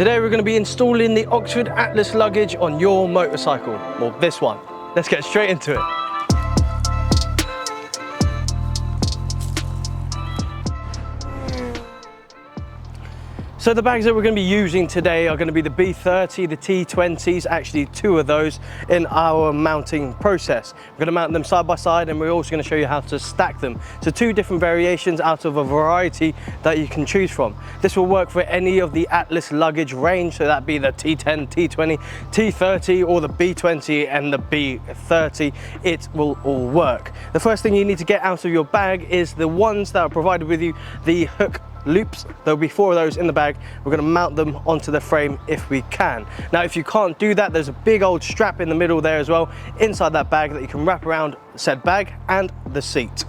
Today we're going to be installing the Oxford Atlas Luggage on your motorcycle, or this one. Let's get straight into it. So the bags that we're going to be using today are going to be the B30, the T20s, actually two of those in our mounting process. We're going to mount them side by side, and we're also going to show you how to stack them. So two different variations out of a variety that you can choose from. This will work for any of the Atlas luggage range, so that'd be the T10, T20, T30 or the B20 and the B30. It will all work. The first thing you need to get out of your bag is the ones that are provided with you, the hook loops. There'll be 4 of those in the bag. We're going to mount them onto the frame if we can. Now if you can't do that, there's a big old strap in the middle there as well inside that bag that you can wrap around said bag and the seat.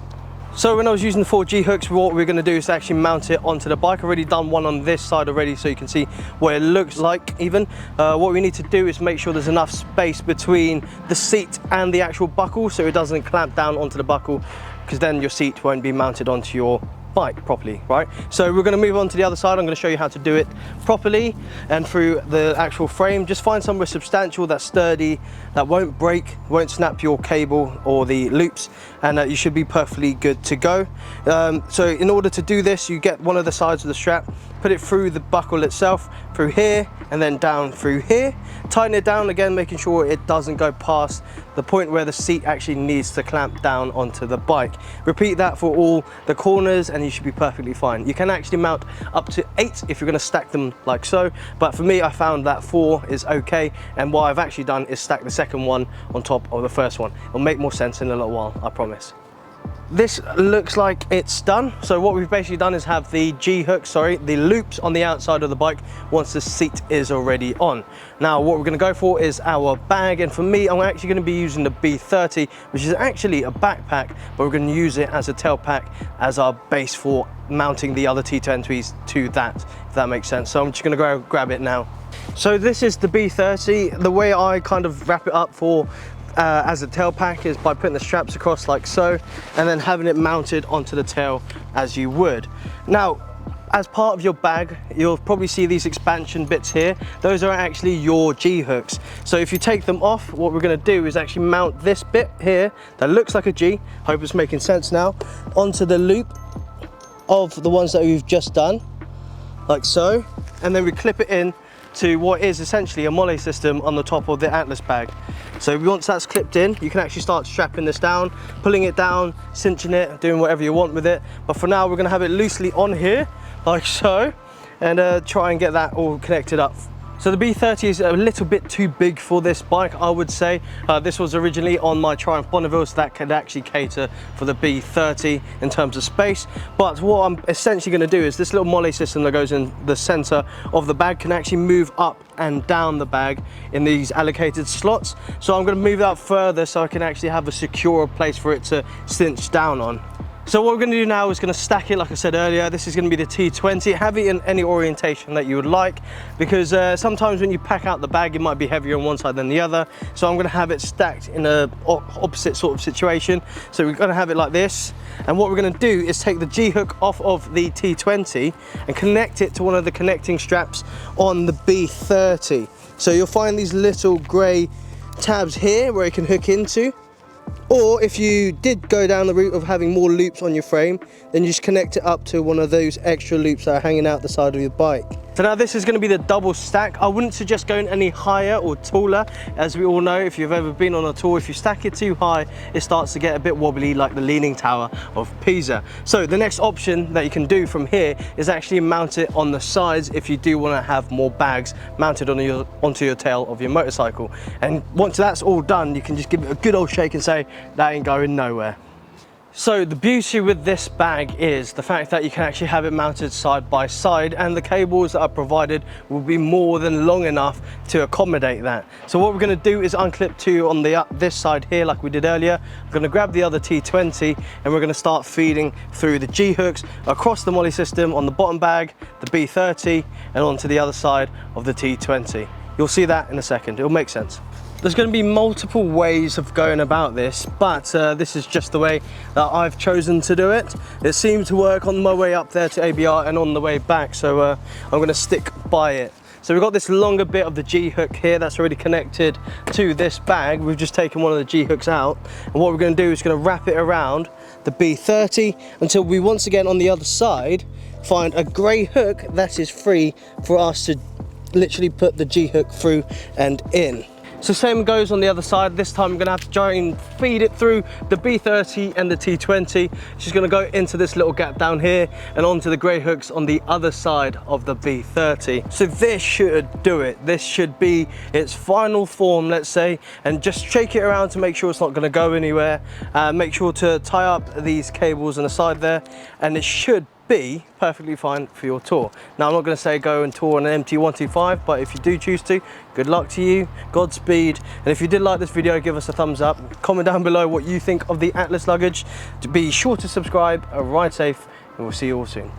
So when I was using the 4 G hooks, what we're going to do is actually mount it onto the bike. I've already done one on this side already, so you can see what it looks like even. What we need to do is make sure there's enough space between the seat and the actual buckle so it doesn't clamp down onto the buckle, because then your seat won't be mounted onto your bike properly, right? So we're going to move on to the other side. I'm going to show you how to do it properly and through the actual frame. Just find somewhere substantial that's sturdy, that won't break, won't snap your cable or the loops, and you should be perfectly good to go. So in order to do this, you get one of the sides of the strap, put it through the buckle itself, through here, and then down through here. Tighten it down again, making sure it doesn't go past the point where the seat actually needs to clamp down onto the bike. Repeat that for all the corners and you should be perfectly fine. You can actually mount up to 8 if you're going to stack them like so, but for me I found that 4 is okay, and what I've actually done is stack the second one on top of the first one. It'll make more sense in a little while, I promise. This looks like it's done. So what we've basically done is have the the loops on the outside of the bike once the seat is already on. Now what we're going to go for is our bag, and for me I'm actually going to be using the B30, which is actually a backpack, but we're going to use it as a tail pack as our base for mounting the other T20s to that, if that makes sense. So I'm just going to go grab it now. So this is the B30. The way I kind of wrap it up for as a tail pack is by putting the straps across like so, and then having it mounted onto the tail as you would. Now as part of your bag, you'll probably see these expansion bits here. Those are actually your G hooks. So if you take them off, what we're going to do is actually mount this bit here that looks like a G, hope it's making sense now, onto the loop of the ones that we've just done like so, and then we clip it in to what is essentially a molle system on the top of the Atlas bag. So once that's clipped in, you can actually start strapping this down, pulling it down, cinching it, doing whatever you want with it. But for now, we're going to have it loosely on here, like so, and try and get that all connected up. So the B30 is a little bit too big for this bike, I would say. This was originally on my Triumph Bonneville, so that could actually cater for the B30 in terms of space. But what I'm essentially going to do is this little molle system that goes in the center of the bag can actually move up and down the bag in these allocated slots. So I'm going to move it up further so I can actually have a secure place for it to cinch down on. So what we're going to do now is going to stack it, like I said earlier. This is going to be the T20. Have it in any orientation that you would like, because sometimes when you pack out the bag it might be heavier on one side than the other. So I'm going to have it stacked in a opposite sort of situation. So we're going to have it like this, and what we're going to do is take the G hook off of the T20 and connect it to one of the connecting straps on the B30. So you'll find these little grey tabs here where it can hook into. Or if you did go down the route of having more loops on your frame, then you just connect it up to one of those extra loops that are hanging out the side of your bike. So now this is going to be the double stack. I wouldn't suggest going any higher or taller. As we all know, if you've ever been on a tour, if you stack it too high, it starts to get a bit wobbly like the Leaning Tower of Pisa. So the next option that you can do from here is actually mount it on the sides if you do want to have more bags mounted onto your tail of your motorcycle. And once that's all done, you can just give it a good old shake and say, that ain't going nowhere. So the beauty with this bag is the fact that you can actually have it mounted side by side, and the cables that are provided will be more than long enough to accommodate that. So what we're going to do is unclip 2 on this side here like we did earlier. I'm going to grab the other T20 and we're going to start feeding through the G hooks across the molle system on the bottom bag, the B30, and onto the other side of the T20. You'll see that in a second, it'll make sense. There's going to be multiple ways of going about this, but this is just the way that I've chosen to do it. It seemed to work on my way up there to ABR and on the way back, so I'm going to stick by it. So we've got this longer bit of the G-hook here that's already connected to this bag. We've just taken one of the G-hooks out, and what we're going to do is going to wrap it around the B30 until we once again on the other side find a grey hook that is free for us to literally put the G-hook through and in. So same goes on the other side. This time I'm gonna have to try and feed it through the B30 and the T20. It's just gonna go into this little gap down here and onto the grey hooks on the other side of the B30. So this should do it. This should be its final form, let's say, and just shake it around to make sure it's not gonna go anywhere. Make sure to tie up these cables on the side there, and it should be perfectly fine for your tour. Now I'm not going to say go and tour on an MT125, but if you do choose to, good luck to you, Godspeed. And if you did like this video, give us a thumbs up, comment down below what you think of the Atlas luggage. Be sure to subscribe, ride safe, and we'll see you all soon.